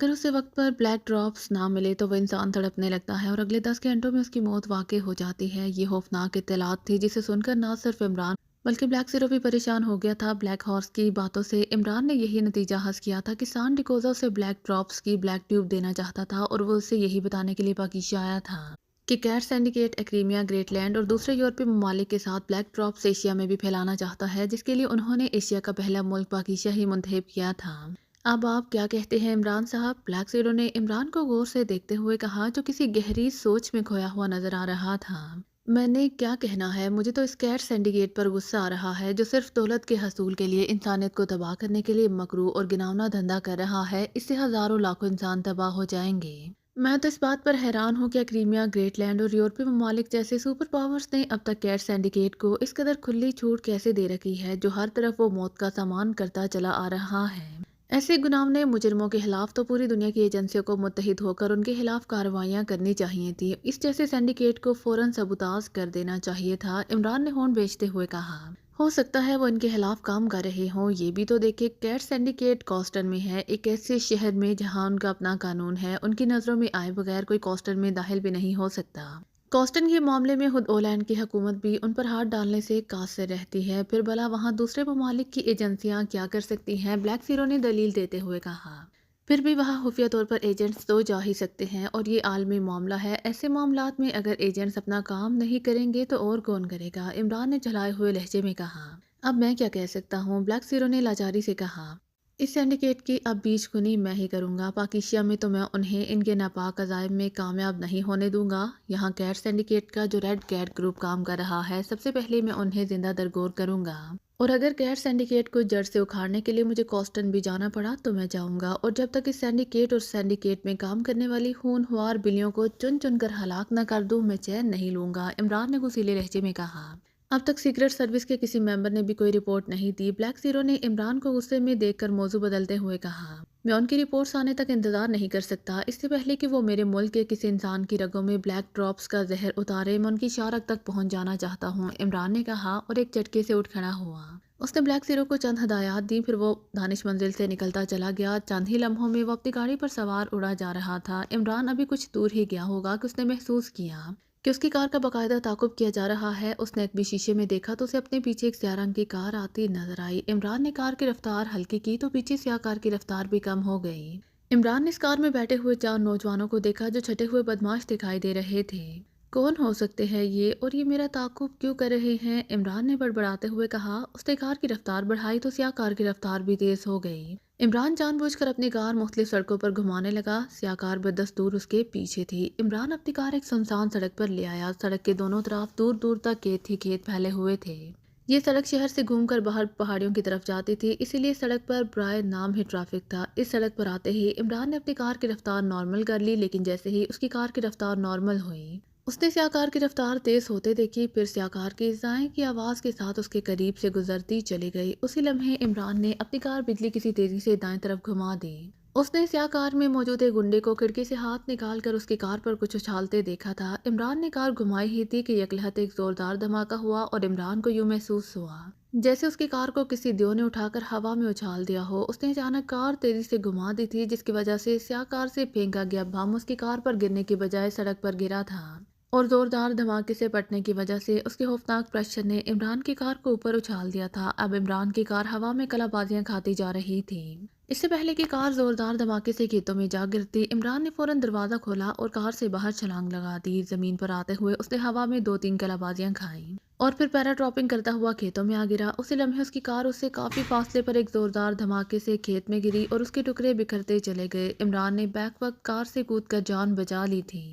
अगर उसे वक्त पर ब्लैक ड्रॉप्स ना मिले तो वो इंसान तड़पने लगता है और अगले 10 घंटों में उसकी मौत वाकई हो जाती है। ये खौफनाक इत्तलात थी जिसे सुनकर ना सिर्फ इमरान बल्कि ब्लैक जीरो भी परेशान हो गया था। ब्लैक हॉर्स की बातों से इमरान ने यही नतीजा हासिल किया था कि सान डिकोजा उसे ब्लैक ड्रॉप्स की ब्लैक ट्यूब देना चाहता था और वो उसे यही बताने के लिए पाकिस्तान आया था कि कैट सिंडिकेट एक्रीमिया ग्रेटलैंड और दूसरे यूरोपीय ममालिक के साथ ब्लैक ड्रॉप्स एशिया में भी फैलाना चाहता है, जिसके लिए उन्होंने एशिया का पहला मुल्क पाकिस्तान ही मुंतखब किया था। अब आप क्या कहते हैं इमरान साहब? ब्लैक जीरो ने इमरान को गौर से देखते हुए कहा, जो किसी गहरी सोच में खोया हुआ नजर आ रहा था। मैंने क्या कहना है, मुझे तो इस कैट सिंडिकेट पर गुस्सा आ रहा है जो सिर्फ दौलत के हसूल के लिए इंसानियत को तबाह करने के लिए मकरू और गिनावना धंधा कर रहा है। इससे हजारों लाखों इंसान तबाह हो जाएंगे। मैं तो इस बात पर हैरान हूँ कि क्रीमिया ग्रेटलैंड और यूरोपीय ममालिक जैसे सुपर पावर्स ने अब तक कैट सिंडिकेट को इस कदर खुली छूट कैसे दे रखी है, जो हर तरफ वो मौत का सामान करता चला आ रहा है। ऐसे गुनावने मुजरमों के खिलाफ तो पूरी दुनिया की एजेंसियों को मुत्तहिद होकर उनके खिलाफ कार्रवाइयां करनी चाहिए थी। इस जैसे सिंडिकेट को फौरन सबूताज कर देना चाहिए था, इमरान ने होंठ बेचते हुए कहा। हो सकता है वो इनके खिलाफ काम कर रहे हों। ये भी तो देखे, कैट सिंडिकेट कॉस्टन में है, एक ऐसे शहर में जहां उनका अपना कानून है। उनकी नजरों में आए बगैर कोई कॉस्टन में दाखिल भी नहीं हो सकता। कॉस्टन के मामले में खुद ओलैंड की हुकूमत भी उन पर हाथ डालने से कासिर रहती है, फिर भला वहां दूसरे ममालिक की एजेंसियां क्या कर सकती हैं? ब्लैक जीरो ने दलील देते हुए कहा। फिर भी वहां खुफिया तौर पर एजेंट्स तो जा ही सकते हैं और ये आलमी मामला है। ऐसे मामलात में अगर एजेंट्स अपना काम नहीं करेंगे तो और कौन करेगा? इमरान ने झलाए हुए लहजे में कहा। अब मैं क्या कह सकता हूँ? ब्लैक जीरो ने लाचारी से कहा। इस सिंडिकेट की अब बीचगुनी मैं ही करूंगा। पाकिस्तान में तो मैं उन्हें इनके नापाक अजायब में कामयाब नहीं होने दूंगा। यहाँ कैट सिंडिकेट का जो रेड कैट ग्रुप काम कर रहा है, सबसे पहले मैं उन्हें जिंदा दरगोर करूंगा। और अगर कैट सिंडिकेट को जड़ से उखाड़ने के लिए मुझे कॉस्टन भी जाना पड़ा तो मैं जाऊंगा। और जब तक इस सिंडिकेट और सिंडिकेट में काम करने वाली खूनख्वार बिल्लियों को चुन चुन कर हलाक न कर दूं, मैं चैन नहीं लूंगा, इमरान ने गुस्सीले लहजे में कहा। अब तक सीक्रेट सर्विस के किसी मेंबर ने भी कोई रिपोर्ट नहीं दी। ब्लैक जीरो ने इमरान को गुस्से में देखकर मौजू बदलते हुए कहा। मैं उनकी रिपोर्ट्स आने तक इंतजार नहीं कर सकता। इससे पहले कि वो मेरे मुल्क के किसी इंसान की रगों में ब्लैक ड्रॉप्स का जहर उतारे, मैं उनकी शारक तक पहुंच जाना चाहता हूं, इमरान ने कहा और एक झटके से उठ खड़ा हुआ। उसने ब्लैक जीरो को चंद हदायत दी, फिर वो दानिश मंजिल से निकलता चला गया। चंद ही लम्हों में वो अपनी गाड़ी पर सवार उड़ा जा रहा था। इमरान अभी कुछ दूर ही गया होगा कि उसने महसूस किया कि उसकी कार का बाकायदा ताकुब किया जा रहा है। उसने एक भी शीशे में देखा तो उसे अपने पीछे एक स्याह रंग की कार आती नजर आई। इमरान ने कार की रफ्तार हल्की की तो पीछे स्याह कार की रफ्तार भी कम हो गई। इमरान ने इस कार में बैठे हुए 4 नौजवानों को देखा जो छठे हुए बदमाश दिखाई दे रहे थे। कौन हो सकते हैं ये, और ये मेरा ताकुब क्यों कर रहे हैं? इमरान ने बड़बड़ाते हुए कहा। उसने कार की रफ्तार बढ़ाई तो स्याह कार की रफ्तार भी तेज हो गई। इमरान जानबूझकर अपनी कार मुख्तलिफ सड़कों पर घुमाने लगा। स्याह कार बदस्तूर उसके पीछे थी। इमरान अपनी कार एक सुनसान सड़क पर ले आया। सड़क के दोनों तरफ दूर दूर तक खेत ही खेत फैले हुए थे। ये सड़क शहर से घूमकर बाहर पहाड़ियों की तरफ जाती थी, इसीलिए सड़क पर ब्राय नाम ही ट्रैफिक था। इस सड़क पर आते ही इमरान ने अपनी कार की रफ्तार नॉर्मल कर ली, लेकिन जैसे ही उसकी कार की रफ्तार नॉर्मल हुई, उसने स्याह कार की रफ्तार तेज होते देखी। फिर स्याह कार की जाए की आवाज के साथ उसके करीब से गुजरती चली गई। उसी लम्हे इमरान ने अपनी कार बिजली किसी तेजी से दाएं तरफ घुमा दी। उसने स्याह कार में मौजूद एक गुंडे को खिड़की से हाथ निकालकर उसकी कार पर कुछ उछालते देखा था। इमरान ने कार घुमाई ही थी कि यकलहत एक जोरदार धमाका हुआ और इमरान को यूं महसूस हुआ जैसे उसकी कार को किसी दियो ने उठाकर हवा में उछाल दिया हो। उसने अचानक कार तेजी से घुमा दी थी, जिसकी वजह से स्याह कार से फेंका गया बम उसकी कार पर गिरने की बजाय सड़क पर गिरा था और जोरदार धमाके से पटने की वजह से उसके खौफनाक प्रेशर ने इमरान की कार को ऊपर उछाल दिया था। अब इमरान की कार हवा में कलाबाजियां खाती जा रही थी। इससे पहले कि कार जोरदार धमाके से खेतों में जा गिरती, इमरान ने फौरन दरवाजा खोला और कार से बाहर छलांग लगा दी। जमीन पर आते हुए उसने हवा में 2-3 कलाबाजियां खाईं और फिर पैराट्रॉपिंग करता हुआ खेतों में आ गिरा। उसी लम्हे उसकी कार उससे काफी फासले पर एक जोरदार धमाके से खेत में गिरी और उसके टुकड़े बिखरते चले गए। इमरान ने बैक वक्त कार से कूदकर जान बचा ली थी,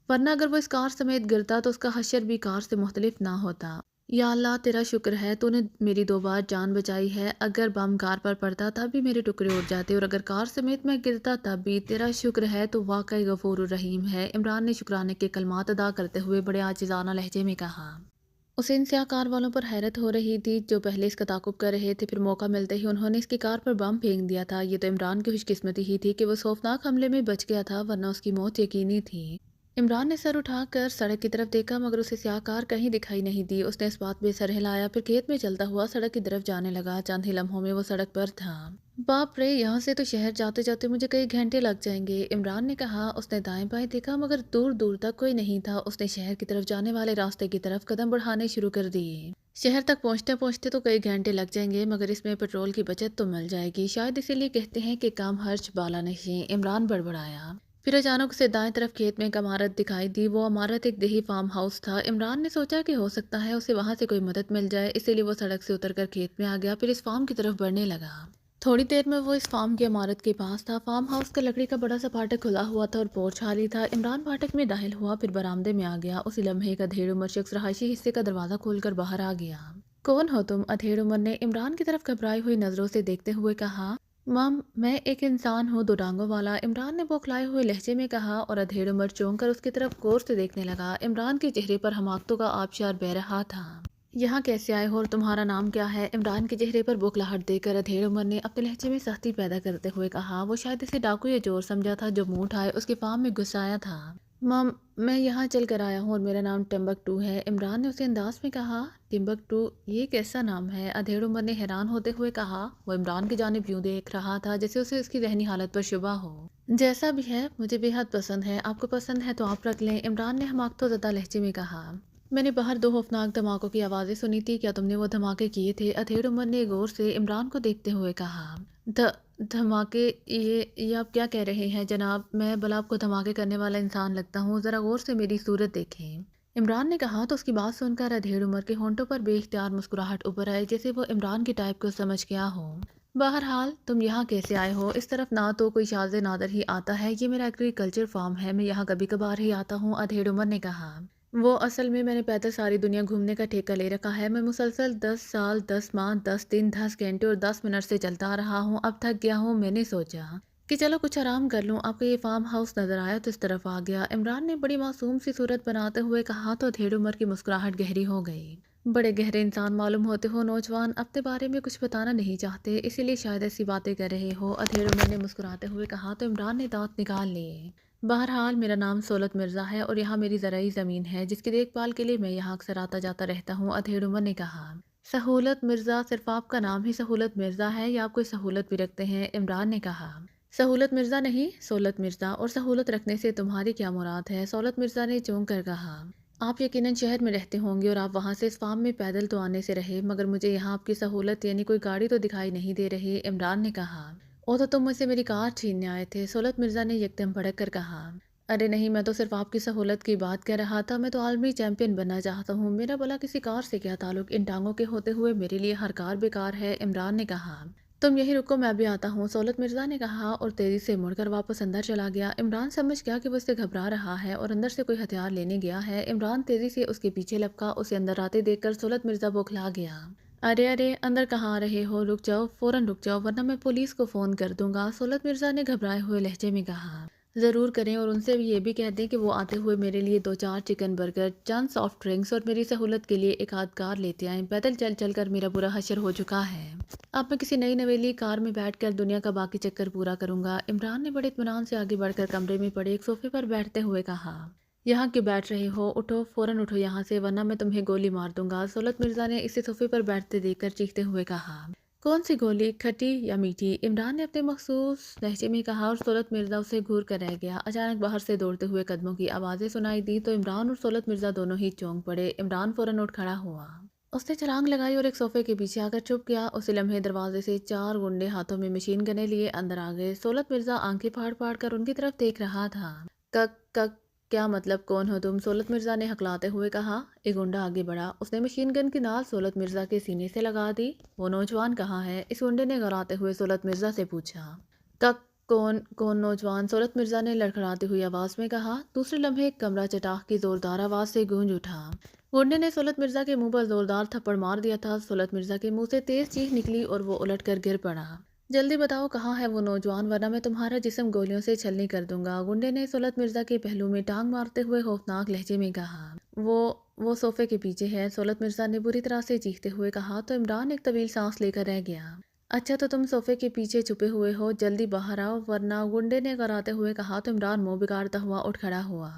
वरना अगर वो इस कार समेत गिरता तो उसका हश्र भी कार से मुख्तलिफ ना होता। या अल्लाह, तेरा शुक्र है तूने मेरी 2 बार जान बचाई है। अगर बम कार पर पड़ता तब भी मेरे टुकड़े उड़ जाते और अगर कार समेत मैं गिरता तब भी। तेरा शुक्र है तो वाकई गफूर रहीम है, इमरान ने शुक्राने के कलमात अदा करते हुए बड़े आजिजाना लहजे में कहा। उसे इन स्याह कार वालों पर हैरत हो रही थी जो पहले इसका ताकुब कर रहे थे, फिर मौका मिलते ही उन्होंने इसकी कार पर बम फेंक दिया था। ये तो इमरान की खुशकिस्मती ही थी कि वो खौफनाक हमले में बच गया था, वरना उसकी मौत यकीनी थी। इमरान ने सर उठाकर सड़क की तरफ देखा, मगर उसे स्याह कार कहीं दिखाई नहीं दी। उसने इस बात पे सर हिलाया, फिर खेत में चलता हुआ सड़क की तरफ जाने लगा। चंद ही लम्हों में वो सड़क पर था। बाप रे! यहाँ से तो शहर जाते-जाते मुझे कई घंटे लग जाएँगे। इमरान ने कहा। उसने दाएँ-बाएँ देखा मगर दूर-दूर तक कोई नहीं था। उसने शहर की तरफ जाने वाले रास्ते की तरफ कदम बढ़ाने शुरू कर दिए। शहर तक पहुँचते-पहुँचते तो कई घंटे लग जाएँगे मगर इसमें पेट्रोल की बचत तो मिल जाएगी। शायद इसीलिए कहते हैं कि काम खर्च बाला नशीं। इमरान बड़बड़ाया। फिर अचानक उसे दाएँ तरफ खेत में एक इमारत दिखाई दी। वो इमारत एक देही फार्म हाउस था। इमरान ने सोचा कि हो सकता है उसे वहाँ से कोई मदद मिल जाए, इसीलिए वो सड़क से उतरकर खेत में आ गया, फिर इस फार्म की तरफ बढ़ने लगा। थोड़ी देर में वो इस फार्म की इमारत के पास था। फार्म हाउस का लकड़ी का बड़ा सा फाटक खुला हुआ था और पोर्च खाली था। इमरान फाटक में दाखिल हुआ, फिर बरामदे में आ गया। उसी लम्हे एक अधेड़ उम्र शख्स रहायशी हिस्से का दरवाज़ा खोलकर बाहर आ गया। कौन हो तुम? अधेड़ उम्र ने इमरान की तरफ घबराई हुई नज़रों से देखते हुए कहा। मम, मैं एक इंसान हूँ, दो टांगों वाला, इमरान ने बौखलाए हुए लहजे में कहा और अधेड़ उम्र चौंक कर उसकी तरफ गौर से देखने लगा। इमरान के चेहरे पर हमाकतों का आबशार बह रहा था। यहाँ कैसे आए हो और तुम्हारा नाम क्या है? इमरान के चेहरे पर बौखलाहट देखकर अधेड़ उमर ने अपने लहजे में सख्ती पैदा करते हुए कहा। वो शायद इसे डाकू या चोर समझा था जो मुंह उठाए उसके फार्म में घुस आया था। मम, मैं यहाँ चल कर आया हूँ और मेरा नाम टिम्बकटू है, इमरान ने उसे अंदाज में कहा। टिम्बकटू, ये कैसा नाम है? अधेड़ उमर ने हैरान होते हुए कहा। वो इमरान की जानिब यूं देख रहा था जैसे उसे उसकी ज़हनी हालत पर शुबा हो। जैसा भी है, मुझे बेहद पसंद है, आपको पसंद है तो आप रख लें, इमरान ने हमाकतों ज़दा लहजे में कहा। मैंने बाहर दो खौफनाक धमाकों की आवाज़ें सुनी थी, क्या तुमने वो धमाके किए थे? अधेड़ उमर ने गौर से इमरान को देखते हुए कहा। ध धमाके? ये आप क्या कह रहे हैं जनाब? मैं भला आपको धमाके करने वाला इंसान लगता हूँ? ज़रा गौर से मेरी सूरत देखें, इमरान ने कहा। तो उसकी बात सुनकर अधेड़ उमर के होंठों पर बेइख्तियार मुस्कुराहट उभर आई, जैसे वो इमरान की टाइप को समझ गया हो। बहरहाल, तुम यहाँ कैसे आए हो? इस तरफ ना तो कोई शाज़ नादर ही आता है, ये मेरा एग्रीकल्चर फार्म है, मैं यहाँ कभी कभार ही आता हूँ, अधेड़ उमर ने कहा। वो असल में मैंने पैदल सारी दुनिया घूमने का ठेका ले रखा है। मैं मुसलसल 10 साल, 10 माह, 10 दिन, 10 घंटे और 10 मिनट से चलता आ रहा हूँ। अब थक गया हूँ। मैंने सोचा कि चलो कुछ आराम कर लूँ। आपको ये फार्म हाउस नज़र आया तो इस तरफ आ गया, इमरान ने बड़ी मासूम सी सूरत बनाते हुए कहा। तो अधेड़ उम्र की मुस्कुराहट गहरी हो गई। बड़े गहरे इंसान मालूम होते हो नौजवान, अपने बारे में कुछ बताना नहीं चाहते, इसीलिए शायद ऐसी बातें कर रहे हो, अधेड़ उम्र ने मुस्कुराते हुए कहा। तो इमरान ने दांत निकाल लिए। बहरहाल, मेरा नाम सहूलत मिर्ज़ा है और यहाँ मेरी ज़राई ज़मीन है जिसकी देखभाल के लिए मैं यहाँ अक्सर आता जाता रहता हूँ, अधेड़ उमर ने कहा। सहूलत मिर्ज़ा? सिर्फ आपका नाम ही सहूलत मिर्ज़ा है या आप कोई सहूलत भी रखते हैं? इमरान ने कहा। सहूलत मिर्ज़ा नहीं, सहूलत मिर्ज़ा, और सहूलत रखने से तुम्हारी क्या मुराद है? सहूलत मिर्ज़ा ने चौंक कर कहा। आप यकीनन शहर में रहते होंगे और आप वहाँ से इस फार्म में पैदल तो आने से रहे, मगर मुझे यहाँ आपकी सहूलत यानी कोई गाड़ी तो दिखाई नहीं दे रही, इमरान ने कहा। ओ तो तुम मुझसे मेरी कार छीनने आए थे, सहूलत मिर्ज़ा ने यकदम भड़क कर कहा। अरे नहीं, मैं तो सिर्फ आपकी सहूलत की बात कर रहा था, मैं तो आलमी चैंपियन बनना चाहता हूँ, मेरा भला किसी कार से क्या ताल्लुक? इन टांगों के होते हुए मेरे लिए हर कार बेकार है, इमरान ने कहा। तुम यही रुको, मैं भी आता हूँ, सहूलत मिर्ज़ा ने कहा और तेज़ी से मुड़कर वापस अंदर चला गया। इमरान समझ गया कि वो उससे घबरा रहा है और अंदर से कोई हथियार लेने गया है। इमरान तेज़ी से उसके पीछे लपका, उसे अंदर आते देखकर सहूलत मिर्ज़ा बौखला गया। अरे अरे, अंदर कहाँ आ रहे हो? रुक जाओ, फ़ौरन रुक जाओ वरना मैं पुलिस को फ़ोन कर दूंगा, सहूलत मिर्ज़ा ने घबराए हुए लहजे में कहा। ज़रूर करें और उनसे भी ये भी कह दें कि वो आते हुए मेरे लिए 2-4 चिकन बर्गर, चंद सॉफ्ट ड्रिंक्स और मेरी सहूलत के लिए एक आध कार लेते आएँ। पैदल चल चल कर मेरा बुरा हशर हो चुका है। अब मैं किसी नई नवेली कार में बैठकर दुनिया का बाकी चक्कर पूरा करूंगा, इमरान ने बड़े इत्मीनान से आगे बढ़कर कमरे में पड़े एक सोफे पर बैठते हुए कहा। यहाँ क्यों बैठ रहे हो? उठो, फ़ौरन उठो यहाँ से वरना मैं तुम्हें गोली मार दूंगा, सहूलत मिर्ज़ा ने इसे सोफे पर बैठते देखकर चीखते हुए कहा। कौन सी गोली, खट्टी या मीठी? इमरान ने अपने मखसूस लहजे में कहा और सहूलत मिर्ज़ा उसे घूर कर रह गया। अचानक बाहर से दौड़ते हुए कदमों की आवाज़ें सुनाई दी तो इमरान और सहूलत मिर्ज़ा दोनों ही चौंक पड़े। इमरान फ़ौरन उठ खड़ा हुआ। उसने छलांग लगाई और एक सोफे के पीछे आकर छुप गया। उसी लम्हे दरवाजे से 4 गुंडे हाथों में मशीन गने लिए अंदर आ गए। सहूलत मिर्ज़ा आंखें फाड़ फाड़ कर उनकी तरफ देख रहा था। कक कक, क्या मतलब? कौन हो तुम? सहूलत मिर्ज़ा ने हकलाते हुए कहा। एक गुंडा आगे बढ़ा, उसने मशीन गन की नाल सहूलत मिर्ज़ा के सीने से लगा दी। वो नौजवान कहाँ है? इस गुंडे ने घबराते हुए सहूलत मिर्ज़ा से पूछा। कक, कौन कौन नौजवान? सहूलत मिर्ज़ा ने लड़खड़ाती हुई आवाज़ में कहा। दूसरे लम्हे एक कमरा चटाख की ज़ोरदार आवाज़ से गूंज उठा। गुंडे ने सहूलत मिर्ज़ा के मुंह पर ज़ोरदार थप्पड़ मार दिया था। सहूलत मिर्ज़ा के मुंह से तेज़ चीख निकली और वो उलट कर गिर पड़ा। जल्दी बताओ कहाँ है वो नौजवान वरना मैं तुम्हारा जिस्म गोलियों से छलनी कर दूंगा, गुंडे ने सहूलत मिर्ज़ा के पहलू में टांग मारते हुए खौफनाक लहजे में कहा। वो वो सोफे के पीछे है, सहूलत मिर्ज़ा ने बुरी तरह से चीखते हुए कहा। तो इमरान एक तवील सांस लेकर रह गया। अच्छा, तो तुम सोफे के पीछे छुपे हुए हो, जल्दी बाहर आओ वरना, गुंडे ने कराते हुए कहा। तो इमरान मुंह बिगाड़ता हुआ उठ खड़ा हुआ।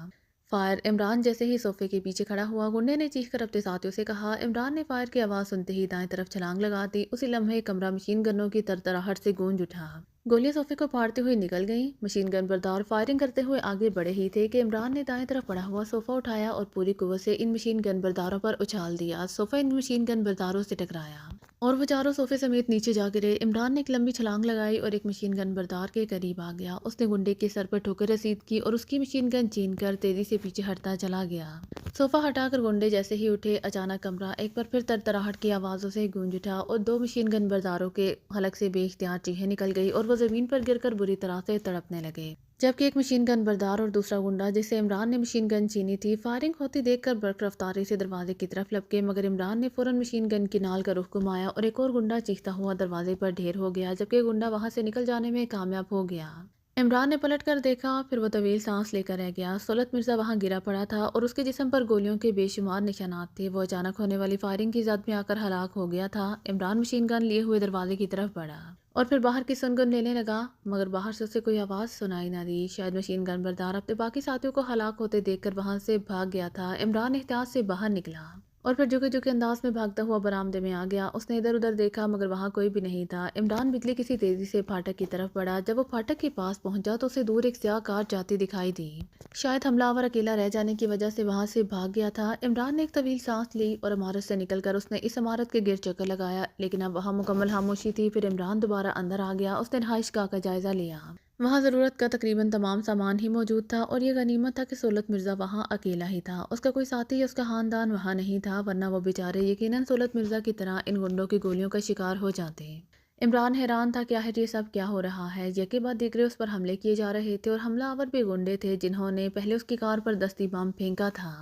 فائر! عمران جیسے ہی صوفے کے پیچھے کھڑا ہوا، گنڈے نے چیخ کر اپنے ساتھیوں سے کہا۔ عمران نے فائر کی آواز سنتے ہی دائیں طرف چھلانگ لگا دی۔ اسی لمحے کمرہ مشین گنوں کی ترتراہٹ سے گونج اٹھا۔ گولیاں صوفے کو پھاڑتے ہوئے نکل گئیں۔ مشین گن بردار فائرنگ کرتے ہوئے آگے بڑھے ہی تھے کہ عمران نے دائیں طرف پڑا ہوا صوفہ اٹھایا اور پوری قوت سے ان مشین گن برداروں پر اچھال دیا۔ صوفہ ان مشین گن برداروں سے ٹکرایا اور وہ چاروں صوفے سمیت نیچے جا گرے۔ عمران نے ایک لمبی چھلانگ لگائی اور ایک مشین گن بردار کے قریب آ گیا۔ اس نے گنڈے کے سر پر ٹھوکر رسید کی اور اس کی مشین گن چھین کر تیزی سے پیچھے ہٹتا چلا گیا۔ صوفہ ہٹا کر گنڈے جیسے ہی اٹھے، اچانک کمرہ ایک بار پھر ترتراہٹ کی آوازوں سے گونج اٹھا اور دو مشین گن برداروں کے حلق سے بے اختیار چیخیں نکل گئی اور وہ زمین پر گر کر بری طرح سے تڑپنے لگے، جبکہ ایک مشین گن بردار اور دوسرا گنڈا جسے عمران نے مشین گن چھینی تھی، فائرنگ ہوتی دیکھ کر برق رفتاری سے دروازے کی طرف لپکے، مگر عمران نے فوراً مشین گن کی نال کا رخ گھمایا اور ایک اور گنڈا چیختا ہوا دروازے پر ڈھیر ہو گیا، جبکہ گنڈا وہاں سے نکل جانے میں کامیاب ہو گیا۔ عمران نے پلٹ کر دیکھا، پھر وہ طویل سانس لے کر رہ گیا۔ سولت مرزا وہاں گرا پڑا تھا اور اس کے جسم پر گولیوں کے بے شمار نشانات تھے۔ وہ اچانک ہونے والی فائرنگ کی زد میں آ کر ہلاک ہو گیا تھا۔ عمران مشین گن لیے ہوئے دروازے کی طرف بڑھا اور پھر باہر کی سنگن لینے لگا، مگر باہر سے اسے کوئی آواز سنائی نہ دی۔ شاید مشین گن بردار اپنے باقی ساتھیوں کو ہلاک ہوتے دیکھ کر وہاں سے بھاگ گیا تھا۔ عمران احتیاط سے باہر نکلا اور پھر جھکے انداز میں بھاگتا ہوا برآمدے میں آ گیا۔ اس نے ادھر ادھر دیکھا، مگر وہاں کوئی بھی نہیں تھا۔ عمران بجلی کسی تیزی سے پھاٹک کی طرف بڑھا۔ جب وہ پھاٹک کے پاس پہنچا تو اسے دور ایک سیاہ کار جاتی دکھائی دی۔ شاید حملہ آور اکیلا رہ جانے کی وجہ سے وہاں سے بھاگ گیا تھا۔ عمران نے ایک طویل سانس لی اور عمارت سے نکل کر اس نے اس عمارت کے گرد چکر لگایا، لیکن اب وہاں مکمل خاموشی تھی۔ پھر عمران دوبارہ اندر آ گیا۔ اس نے رہائش گاہ کا جائزہ لیا۔ وہاں ضرورت کا تقریباً تمام سامان ہی موجود تھا اور یہ غنیمت تھا کہ سولت مرزا وہاں اکیلا ہی تھا۔ اس کا کوئی ساتھی یا اس کا خاندان وہاں نہیں تھا، ورنہ وہ بیچارے یقیناً سولت مرزا کی طرح ان گنڈوں کی گولیوں کا شکار ہو جاتے۔ عمران حیران تھا کہ آخر یہ سب کیا ہو رہا ہے۔ یکے بعد دیگرے اس پر حملے کیے جا رہے تھے اور حملہ آور بھی گنڈے تھے جنہوں نے پہلے اس کی کار پر دستی بم پھینکا تھا۔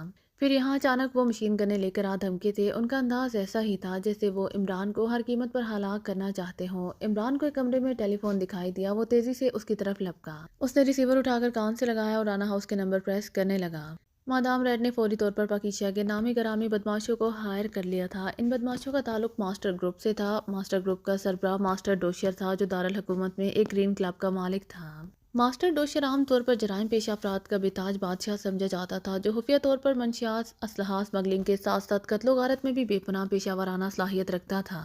پھر یہاں اچانک وہ مشین گنیں لے کر آ دھمکے تھے۔ ان کا انداز ایسا ہی تھا جیسے وہ عمران کو ہر قیمت پر ہلاک کرنا چاہتے ہوں۔ عمران کو ایک کمرے میں ٹیلی فون دکھائی دیا۔ وہ تیزی سے اس کی طرف لپکا۔ اس نے ریسیور اٹھا کر کان سے لگایا اور رانا ہاؤس کے نمبر پریس کرنے لگا۔ مادام ریڈ نے فوری طور پر پاکیزہ کے نامی گرامی بدماشوں کو ہائر کر لیا تھا۔ ان بدماشوں کا تعلق ماسٹر گروپ سے تھا۔ ماسٹر گروپ کا سربراہ ماسٹر ڈوشیر تھا، جو دارالحکومت میں ایک گرین کلب کا مالک تھا۔ ماسٹر ڈوشیر عام طور پر جرائم پیشہ افراد کا بے تاج بادشاہ سمجھا جاتا تھا، جو خفیہ طور پر منشیات، اسلحہ اسمگلنگ کے ساتھ ساتھ قتل و غارت میں بھی بے پناہ پیشہ ورانہ صلاحیت رکھتا تھا۔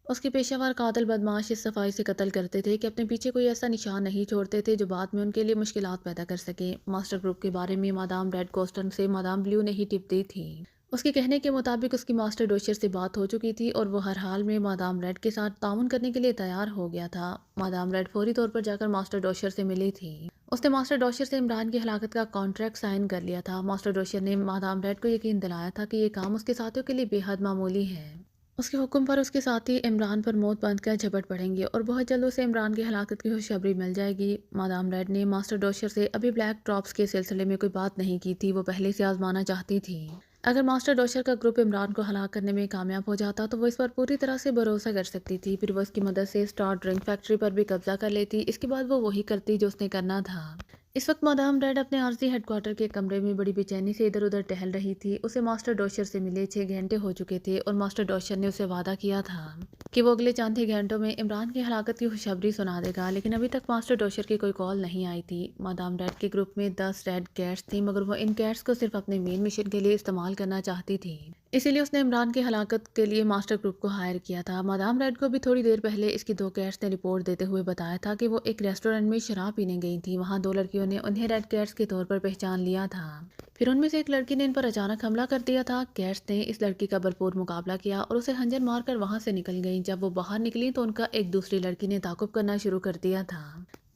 اس کے پیشہ ور قاتل بدماش اس صفائی سے قتل کرتے تھے کہ اپنے پیچھے کوئی ایسا نشان نہیں چھوڑتے تھے جو بعد میں ان کے لیے مشکلات پیدا کر سکے۔ ماسٹر گروپ کے بارے میں مادام ریڈ کوسٹن سے مادام بلیو نے ہی ٹپ دی تھی۔ اس کے کہنے کے مطابق اس کی ماسٹر ڈوشیر سے بات ہو چکی تھی اور وہ ہر حال میں مادام ریڈ کے ساتھ تعاون کرنے کے لیے تیار ہو گیا تھا۔ مادام ریڈ فوری طور پر جا کر ماسٹر ڈوشیر سے ملی تھی۔ اس نے ماسٹر ڈوشیر سے عمران کی ہلاکت کا کانٹریکٹ سائن کر لیا تھا۔ ماسٹر ڈوشیر نے مادام ریڈ کو یقین دلایا تھا کہ یہ کام اس کے ساتھیوں کے لیے بے حد معمولی ہے۔ اس کے حکم پر اس کے ساتھی عمران پر موت بند کر جھپٹ پڑیں گے اور بہت جلد اسے عمران کی ہلاکت کی خوشخبری مل جائے گی۔ مادام ریڈ نے ماسٹر ڈوشیر سے ابھی بلیک ڈراپس کے سلسلے میں کوئی بات نہیں کی تھی۔ وہ پہلے سے آزمانا چاہتی تھی۔ اگر ماسٹر ڈوشیر کا گروپ عمران کو ہلاک کرنے میں کامیاب ہو جاتا تو وہ اس پر پوری طرح سے بھروسہ کر سکتی تھی۔ پھر وہ اس کی مدد سے اسٹار ڈرنک فیکٹری پر بھی قبضہ کر لیتی۔ اس کے بعد وہ وہی کرتی جو اس نے کرنا تھا۔ اس وقت مادام ریڈ اپنے عارضی ہیڈ کوارٹر کے کمرے میں بڑی بے چینی سے ادھر ادھر ٹہل رہی تھی۔ اسے ماسٹر ڈوشیر سے ملے 6 گھنٹے ہو چکے تھے اور ماسٹر ڈوشیر نے اسے وعدہ کیا تھا کہ وہ اگلے چند ہی گھنٹوں میں عمران کی ہلاکت کی خوشخبری سنا دے گا، لیکن ابھی تک ماسٹر ڈوشیر کی کوئی کال نہیں آئی تھی۔ مادام ریڈ کے گروپ میں 10 ریڈ کیٹس تھیں، مگر وہ ان کیٹس کو صرف اپنے مین مشن کے لیے استعمال کرنا چاہتی تھی۔ اسی لیے اس نے عمران کی ہلاکت کے لیے ماسٹر گروپ کو ہائر کیا تھا۔ مادام ریڈ کو بھی تھوڑی دیر پہلے اس کی 2 کیٹس نے رپورٹ دیتے ہوئے بتایا تھا کہ وہ ایک ریسٹورنٹ میں شراب پینے گئی تھیں۔ وہاں 2 لڑکیوں نے انہیں ریڈ کیٹس کے طور پر پہچان لیا تھا۔ پھر ان میں سے ایک لڑکی نے ان پر اچانک حملہ کر دیا تھا۔ کیٹس نے اس لڑکی کا بھرپور مقابلہ کیا اور اسے خنجر مار کر وہاں سے نکل گئیں۔ جب وہ باہر نکلی تو ان کا ایک دوسری لڑکی نے تعاقب کرنا شروع کر دیا تھا،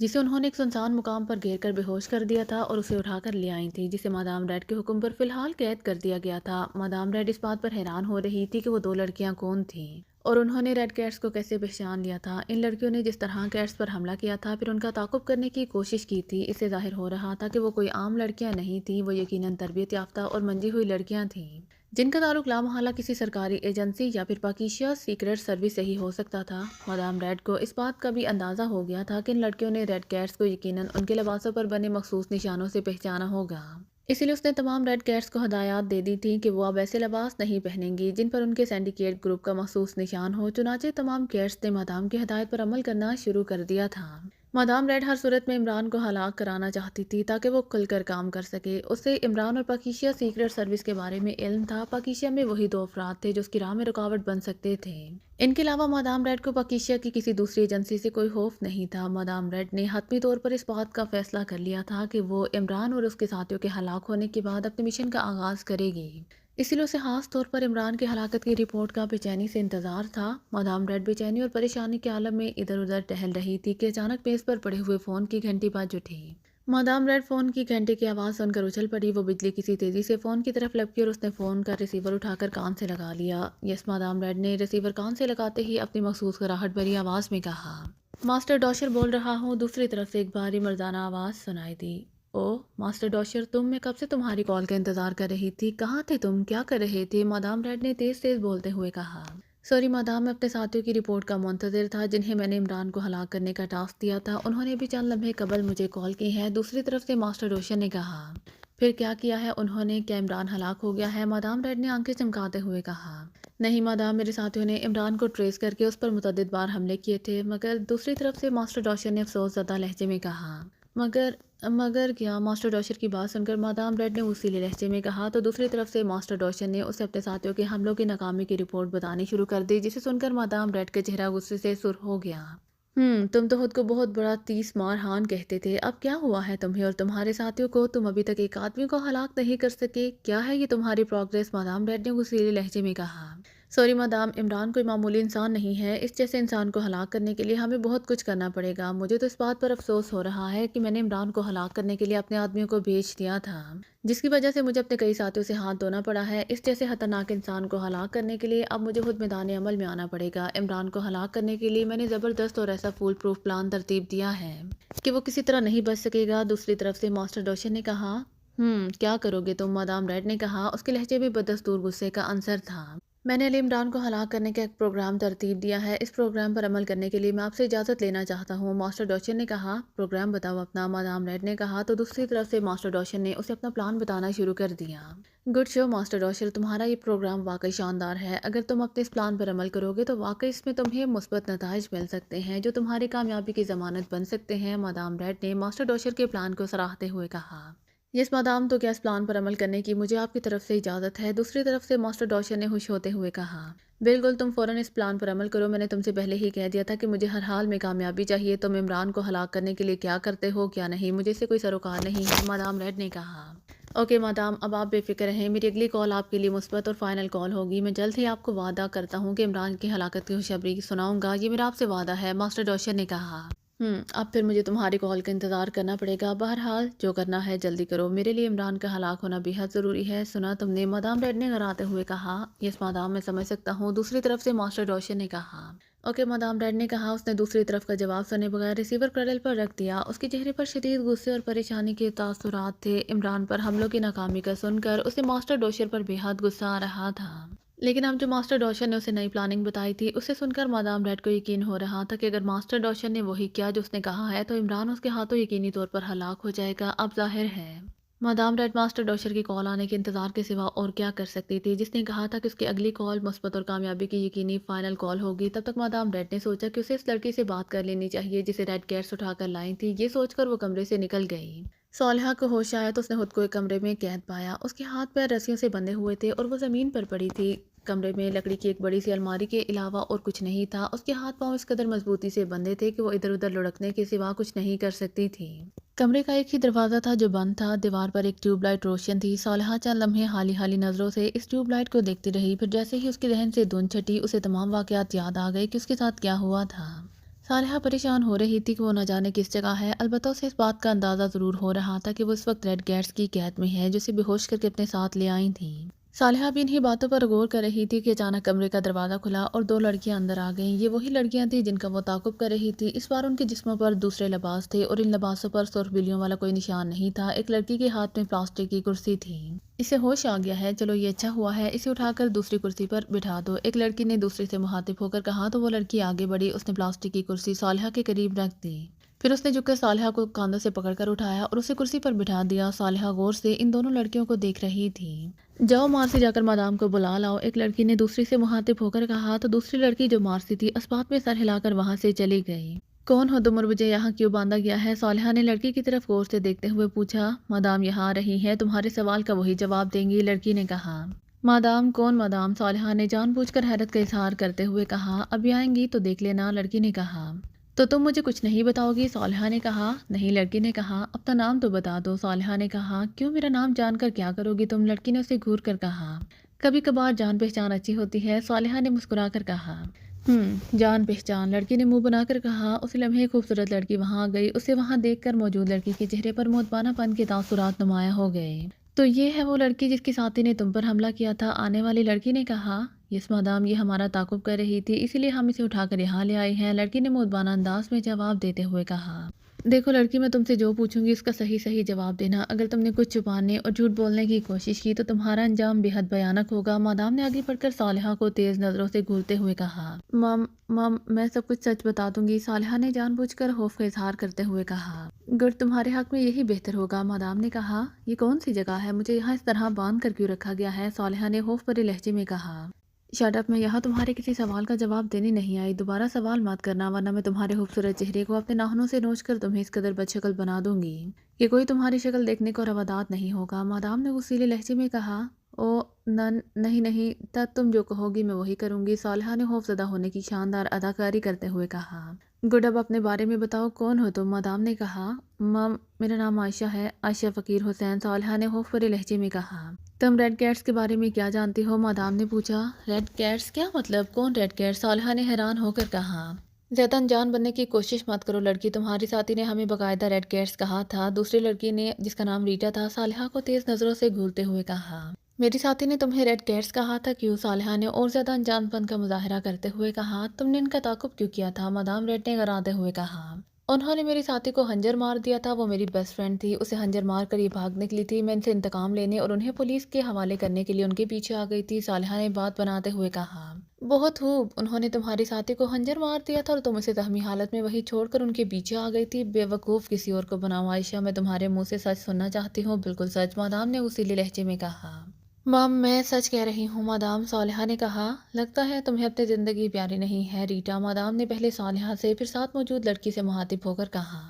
جسے انہوں نے ایک سنسان مقام پر گھیر کر بے ہوش کر دیا تھا اور اسے اٹھا کر لے آئی تھی، جسے مادام ریڈ کے حکم پر فی الحال قید کر دیا گیا تھا۔ مادام ریڈ اس بات پر حیران ہو رہی تھی کہ وہ 2 لڑکیاں کون تھیں اور انہوں نے ریڈ کیٹس کو کیسے پہچان لیا تھا۔ ان لڑکیوں نے جس طرح کیٹس پر حملہ کیا تھا، پھر ان کا تعاقب کرنے کی کوشش کی تھی، اس سے ظاہر ہو رہا تھا کہ وہ کوئی عام لڑکیاں نہیں تھیں۔ وہ یقیناً تربیت یافتہ اور منجی ہوئی لڑکیاں تھیں، جن کا تعلق لامحالہ کسی سرکاری ایجنسی یا پھر پاکیزہ سیکریٹ سروس سے ہی ہو سکتا تھا۔ مادام ریڈ کو اس بات کا بھی اندازہ ہو گیا تھا کہ ان لڑکیوں نے ریڈ کیٹس کو یقیناً ان کے لباسوں پر بنے مخصوص نشانوں سے پہچانا ہوگا۔ اسی لیے اس نے تمام ریڈ کیٹس کو ہدایات دے دی تھیں کہ وہ اب ایسے لباس نہیں پہنیں گی جن پر ان کے سینڈیکیٹ گروپ کا مخصوص نشان ہو۔ چنانچہ تمام کیٹس نے مادام کی ہدایت پر عمل کرنا شروع کر دیا تھا۔ مادام ریڈ ہر صورت میں عمران کو ہلاک کرانا چاہتی تھی تاکہ وہ کھل کر کام کر سکے۔ اسے عمران اور پاکیشا سیکرٹ سروس کے بارے میں علم تھا۔ پاکیشا میں وہی دو افراد تھے جو اس کی راہ میں رکاوٹ بن سکتے تھے۔ ان کے علاوہ مادام ریڈ کو پاکیشا کی کسی دوسری ایجنسی سے کوئی خوف نہیں تھا۔ مادام ریڈ نے حتمی طور پر اس بات کا فیصلہ کر لیا تھا کہ وہ عمران اور اس کے ساتھیوں کے ہلاک ہونے کے بعد اپنے مشن کا آغاز کرے گی۔ اسی لیے اسے خاص طور پر عمران کی ہلاکت کی رپورٹ کا بے چینی سے انتظار تھا۔ مادام ریڈ بے چینی اور پریشانی کے عالم میں ادھر ادھر ٹہل رہی تھی کہ اچانک میز پر پڑے ہوئے فون کی گھنٹی بج اٹھی۔ مادام ریڈ فون کی گھنٹی کی آواز سن کر اچھل پڑی۔ وہ بجلی کسی تیزی سے فون کی طرف لپکی اور اس نے فون کا ریسیور اٹھا کر کان سے لگا لیا۔ یس، مادام ریڈ نے ریسیور کان سے لگاتے ہی اپنی مخصوص کراہٹ بھری آواز میں کہا۔ ماسٹر ڈوشر بول رہا ہوں۔ دوسری طرف سے ایک بھاری مردانہ آواز سنائی دی۔ اوہ ماسٹر ڈوشر، میں کب سے تمہاری کال کا انتظار کر رہی تھی۔ کہاں تھے تم؟ کیا کر رہے تھے؟ مادام ریڈ نے تیز تیز بولتے ہوئے کہا۔ سوری مادام، میں اپنے ساتھیوں کی رپورٹ کا منتظر تھا جنہیں میں نے عمران کو ہلاک کرنے کا ٹاسک دیا تھا۔ انہوں نے بھی چند لمحے قبل مجھے کال کی ہے۔ دوسری طرف سے ماسٹر ڈوشر نے کہا۔ پھر کیا کیا ہے انہوں نے؟ کیا عمران ہلاک ہو گیا ہے؟ مادام ریڈ نے آنکھیں چمکاتے ہوئے کہا۔ نہیں مادام، میرے ساتھیوں نے عمران کو ٹریس کر کے اس پر متعدد بار حملے کیے تھے۔ مگر دوسری طرف سے ماسٹر ڈوشر نے افسوس زدہ لہجے میں کہا۔ مگر کیا؟ ماسٹر ڈوشر کی بات سن کر مادام ریڈ نے اصیلے لہجے میں کہا تو دوسری طرف سے ماسٹر ڈوشر نے اسے اپنے ساتھیوں کے حملوں کی ناکامی کی رپورٹ بتانی شروع کر دی، جسے سن کر مادام ریڈ کا چہرہ غصے سے سرخ ہو گیا۔ تم تو خود کو بہت بڑا 30 مار ہان کہتے تھے، اب کیا ہوا ہے تمہیں اور تمہارے ساتھیوں کو؟ تم ابھی تک ایک آدمی کو ہلاک نہیں کر سکے، کیا ہے یہ تمہاری پروگریس؟ مادام ریڈ نے غصیلے لہجے میں کہا۔ سوری مادام، عمران کوئی معمولی انسان نہیں ہے۔ اس جیسے انسان کو ہلاک کرنے کے لیے ہمیں بہت کچھ کرنا پڑے گا۔ مجھے تو اس بات پر افسوس ہو رہا ہے کہ میں نے عمران کو ہلاک کرنے کے لیے اپنے آدمیوں کو بھیج دیا تھا، جس کی وجہ سے مجھے اپنے کئی ساتھیوں سے ہاتھ دھونا پڑا ہے۔ اس جیسے خطرناک انسان کو ہلاک کرنے کے لیے اب مجھے خود میدان عمل میں آنا پڑے گا۔ عمران کو ہلاک کرنے کے لیے میں نے زبردست اور ایسا فول پروف پلان ترتیب دیا ہے کہ وہ کسی طرح نہیں بچ سکے گا۔ دوسری طرف سے ماسٹر ڈوشر نے کہا۔ کیا کرو گے تم؟ مادام ریڈ نے کہا۔ اس کے لہجے میں بدستور غصے کا عنصر تھا۔ میں نے علی عمران کو ہلاک کرنے کا ایک پروگرام ترتیب دیا ہے۔ اس پروگرام پر عمل کرنے کے لیے میں آپ سے اجازت لینا چاہتا ہوں۔ ماسٹر ڈوشر نے کہا۔ پروگرام بتاؤ اپنا، مادام ریڈ نے کہا تو دوسری طرف سے ماسٹر ڈوشر نے اسے اپنا پلان بتانا شروع کر دیا۔ گڈ شو ماسٹر ڈوشر، تمہارا یہ پروگرام واقعی شاندار ہے۔ اگر تم اپنے اس پلان پر عمل کرو گے تو واقعی اس میں تمہیں مثبت نتائج مل سکتے ہیں جو تمہاری کامیابی کی ضمانت بن سکتے ہیں۔ مادام ریڈ نے ماسٹر ڈوشر کے پلان کو سراہتے ہوئے کہا۔ یس مادام، تو کیا اس پلان پر عمل کرنے کی مجھے آپ کی طرف سے اجازت ہے؟ دوسری طرف سے ماسٹر ڈوشر نے خوش ہوتے ہوئے کہا۔ بالکل، تم فوراً اس پلان پر عمل کرو۔ میں نے تم سے پہلے ہی کہہ دیا تھا کہ مجھے ہر حال میں کامیابی چاہیے۔ تم عمران کو ہلاک کرنے کے لیے کیا کرتے ہو کیا نہیں، مجھے اس سے کوئی سروکار نہیں ہے، مادام ریڈ نے کہا۔ اوکے مادام، اب آپ بے فکر رہیں، میری اگلی کال آپ کے لیے مثبت اور فائنل کال ہوگی۔ میں جلد ہی آپ کو وعدہ کرتا ہوں کہ عمران کی ہلاکت کی خوشخبری سناؤں گا، یہ میرا آپ سے وعدہ ہے، ماسٹر ڈوشر نے کہا۔ اب پھر مجھے تمہاری کال کا انتظار کرنا پڑے گا۔ بہرحال جو کرنا ہے جلدی کرو، میرے لیے عمران کا ہلاک ہونا بے حد ضروری ہے۔ سنا تم نے؟ مادام ریڈ نے گھراتے ہوئے کہا۔ یس مادام، میں سمجھ سکتا ہوں، دوسری طرف سے ماسٹر ڈوشر نے کہا۔ اوکے مادام ریڈ نے کہا۔ اس نے دوسری طرف کا جواب سنے بغیر ریسیور کریڈل پر رکھ دیا۔ اس کے چہرے پر شدید غصے اور پریشانی کے تاثرات تھے۔ عمران پر حملوں کی ناکامی کا سن کر اسے ماسٹر ڈوشر پر بے حد غصہ آ رہا تھا، لیکن اب جو ماسٹر ڈوشر نے اسے نئی پلاننگ بتائی تھی اسے سن کر مادام ریڈ کو یقین ہو رہا تھا کہ اگر ماسٹر ڈوشر نے وہی کیا جو اس نے کہا ہے تو عمران اس کے ہاتھوں یقینی طور پر ہلاک ہو جائے گا۔ اب ظاہر ہے مادام ریڈ ماسٹر ڈوشر کی کال آنے کے انتظار کے سوا اور کیا کر سکتی تھی، جس نے کہا تھا کہ اس کی اگلی کال مثبت اور کامیابی کی یقینی فائنل کال ہوگی۔ تب تک مادام ریڈ نے سوچا کہ اسے اس لڑکی سے بات کر لینی چاہیے جسے ریڈ کیٹس اٹھا کر لائی تھی۔ یہ سوچ کر وہ کمرے سے نکل گئی۔ صالحہ کو ہوش آیا تو اس نے خود کو ایک کمرے میں قید پایا۔ اس کے ہاتھ پیر رسیوں سے بندھے ہوئے تھے اور وہ زمین پر پڑی تھی۔ کمرے میں لکڑی کی ایک بڑی سی الماری کے علاوہ اور کچھ نہیں تھا۔ اس کے ہاتھ پاؤں اس قدر مضبوطی سے بندھے تھے کہ وہ ادھر ادھر لڑکنے کے سوا کچھ نہیں کر سکتی تھی۔ کمرے کا ایک ہی دروازہ تھا جو بند تھا۔ دیوار پر ایک ٹیوب لائٹ روشن تھی۔ صالحہ چند لمحے حالی حالی نظروں سے اس ٹیوب لائٹ کو دیکھتی رہی، پھر جیسے ہی اس کے ذہن سے دھند چھٹی اسے تمام واقعات یاد آ گئے کہ اس کے ساتھ کیا ہوا تھا۔ صالحہ پریشان ہو رہی تھی کہ وہ نہ جانے کس جگہ ہے، البتہ اسے اس بات کا اندازہ ضرور ہو رہا تھا کہ وہ اس وقت ریڈ گیٹس کی قید میں ہے جو اسے بے ہوش کر کے اپنے ساتھ لے آئی تھیں۔ صالحہ بھی انہی باتوں پر غور کر رہی تھی کہ اچانک کمرے کا دروازہ کھلا اور دو لڑکیاں اندر آ گئیں۔ یہ وہی لڑکیاں تھیں جن کا وہ تعاقب کر رہی تھی۔ اس بار ان کے جسموں پر دوسرے لباس تھے اور ان لباسوں پر سرخ بلیوں والا کوئی نشان نہیں تھا۔ ایک لڑکی کے ہاتھ میں پلاسٹک کی کرسی تھی۔ اسے ہوش آ گیا ہے، چلو یہ اچھا ہوا ہے، اسے اٹھا کر دوسری کرسی پر بٹھا دو، ایک لڑکی نے دوسری سے مخاطب ہو کر کہا تو وہ لڑکی آگے بڑھی۔ اس نے پلاسٹک کی کرسی صالحہ کے قریب رکھ دی، پھر اس نے جھک کر صالحہ کو کاندھوں سے پکڑ کر اٹھایا اور اسے کرسی پر بٹھا دیا۔ صالحہ غور سے ان دونوں لڑکیوں کو دیکھ رہی تھی۔ جاؤ مارسی، جا کر مادام کو بلا لاؤ، ایک لڑکی نے دوسری سے مخاطب ہو کر کہا تو دوسری لڑکی جو مارسی تھی اسبات میں سر ہلا کر وہاں سے چلی گئی۔ कौन हो तुम और मुझे यहाँ क्यों बांधा गया है? सालिहा ने लड़की की तरफ गौर से देखते हुए पूछा। मादाम यहाँ आ रही हैं, तुम्हारे सवाल का वही जवाब देंगी, लड़की ने कहा। मादाम कौन मादाम? सालिहा ने जानबूझकर हैरत का इजहार करते हुए कहा। अभी आएंगी तो देख लेना, लड़की ने कहा। तो तुम मुझे कुछ नहीं बताओगी? सालिहा ने कहा। नहीं, लड़की ने कहा। अपना नाम तो बता दो, सालिहा ने कहा। क्यों, मेरा नाम जानकर क्या करोगी तुम? लड़की ने उसे घूर कर कहा। कभी कभार जान पहचान अच्छी होती है, सालिहा ने मुस्कुरा कर कहा। जान पहचान, लड़की ने मुंह बनाकर कहा। उसी लम्हे खूबसूरत लड़की वहां आ गई। उसे वहां देखकर मौजूद लड़की के चेहरे पर मोहब्बानापन के तासुरात नुमाया हो गए। तो ये है वो लड़की जिसके साथी ने तुम पर हमला किया था? आने वाली लड़की ने कहा। यस मादाम, ये हमारा ताकुब कर रही थी, इसीलिए हम इसे उठाकर यहाँ ले आए हैं, लड़की ने मोहब्बाना अंदाज में जवाब देते हुए कहा। देखो लड़की, मैं तुमसे जो पूछूंगी उसका सही सही जवाब देना। अगर तुमने कुछ छुपाने और झूठ बोलने की कोशिश की तो तुम्हारा अंजाम बेहद भयानक होगा। मादाम ने आगे बढ़कर सालिहा को तेज नजरों से घूरते हुए कहा। माम मैं सब कुछ सच बता दूंगी, सालिहा ने जानबूझकर खौफ का इजहार करते हुए कहा। गुड, तुम्हारे हक में यही बेहतर होगा, मादाम ने कहा। ये कौन सी जगह है? मुझे यहाँ इस तरह बांध कर क्यों रखा गया है? सालिहा ने खौफ भरे लहजे में कहा। शट अप, मैं यहाँ तुम्हारे किसी सवाल का जवाब देने नहीं आई। दोबारा सवाल मत करना, वरना मैं तुम्हारे खूबसूरत चेहरे को अपने नाखूनों से नोच कर तुम्हें इस कदर बदशक्ल बना दूंगी कि कोई तुम्हारी शक्ल देखने को रवादात नहीं होगा, मादाम ने गुस्सीले लहजे में कहा। ओ नहीं नहीं, तब तुम जो कहोगी मैं वही करूंगी, सालिहा ने खौफजदा होने की शानदार अदाकारी करते हुए कहा। गुड, अब अपने बारे में बताओ, कौन हो तुम? मादाम ने कहा। मम, मेरा नाम आयशा है, आयशा फ़कीर हुसैन, सालिहा ने खौफ भरे लहजे में कहा। तुम रेड कैट्स के बारे में क्या जानती हो? मादाम ने पूछा। Red cats? क्या मतलब? कौन रेड कैट? सालिहा ने हैरान होकर कहा। ज़्यादा अनजान बनने की कोशिश मत करो लड़की, तुम्हारी साथी ने हमें बाकायदा रेड कैट्स कहा था, दूसरी लड़की ने जिसका नाम रीटा था, सालिहा को तेज नज़रों से घूरते हुए कहा। मेरी साथी ने तुम्हें रेड कैट्स कहा था? क्यों? सालिहा ने और ज़्यादा अनजानपन का मुजाहरा करते हुए कहा। तुमने इनका ताकुब क्यों किया था? मादाम रेड ने गराते हुए कहा। उन्होंने मेरी साथी को हंजर मार दिया था, वो मेरी बेस्ट फ्रेंड थी, उसे हंजर मार कर ये भाग निकली थी। मैं इनसे इंतकाम लेने और उन्हें पुलिस के हवाले करने के लिए उनके पीछे आ गई थी, सालिहा ने बात बनाते हुए कहा। बहुत खूब, उन्होंने तुम्हारी साथी को हंजर मार दिया था और तुम उसे जख्मी हालत में वही छोड़कर उनके पीछे आ गई थी। बेवकूफ़, किसी और को बनाओ। आयशा, मैं तुम्हारे मुंह से सच सुनना चाहती हूँ, बिल्कुल सच, मादाम ने उसीले लहजे में कहा। माम, मैं सच कह रही हूँ मादाम, सालिहा ने कहा। लगता है तुम्हें अपनी ज़िंदगी प्यारी नहीं है रीटा, मादाम ने पहले सालिहा से फिर साथ मौजूद लड़की से मुखातिब होकर कहा।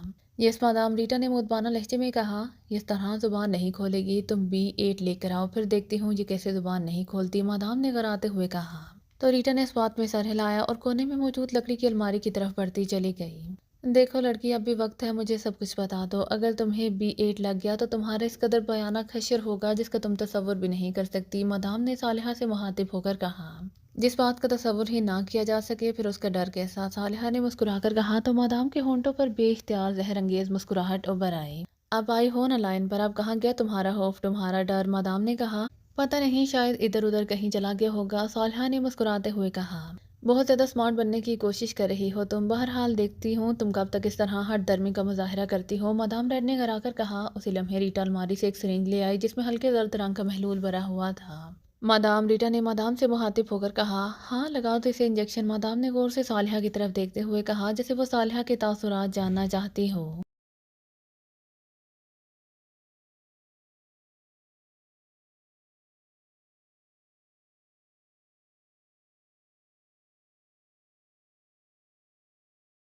यस मादाम, रीटा ने मुदबाना लहजे में कहा। इस तरह ज़ुबान नहीं खोलेगी, तुम B8 लेकर आओ, फिर देखती हूँ ये कैसे ज़ुबान नहीं खोलती, मादाम ने गराते हुए कहा। तो रीटा ने इस बात में सर हिलाया और कोने में मौजूद लकड़ी की अलमारी की तरफ बढ़ती चली गई। देखो लड़की, अब भी वक्त है, मुझे सब कुछ बता दो। अगर तुम्हें B8 लग गया तो तुम्हारा इस कदर भयानक हश्र होगा जिसका तुम तसव्वुर भी नहीं कर सकती, मादाम ने सालिहा से मुखातिब होकर कहा। जिस बात का तसव्वुर ही ना किया जा सके फिर उसका डर कैसा? सालिहा ने मुस्कुराकर कहा। तो मादाम के होंठों पर बेइख्तियार जहर अंगेज मुस्कुराहट उभर आई। अब आई हो न लाइन पर, अब कहाँ गया तुम्हारा खौफ, तुम्हारा डर? मादाम ने कहा। पता नहीं, शायद इधर उधर कहीं चला गया होगा, सालिहा ने मुस्कुराते हुए कहा। बहुत ज़्यादा स्मार्ट बनने की कोशिश कर रही हो तुम, बहरहाल देखती हूँ तुम कब तक इस तरह हट दर्मी का मुजाहरा करती हो, मादाम रेड ने घराकर कहा। उसी लम्हे रीटा अलमारी से एक सिरिंज ले आई जिसमें हल्के जर्द रंग का महलूल भरा हुआ था। मादाम, रीटा ने मादाम से मुखातिब होकर कहा। हाँ, लगाओ तो इसे इंजेक्शन, मादाम ने गौर से सालिहा की तरफ देखते हुए कहा, जैसे वो सालिहा के तासुरात जानना चाहती हो।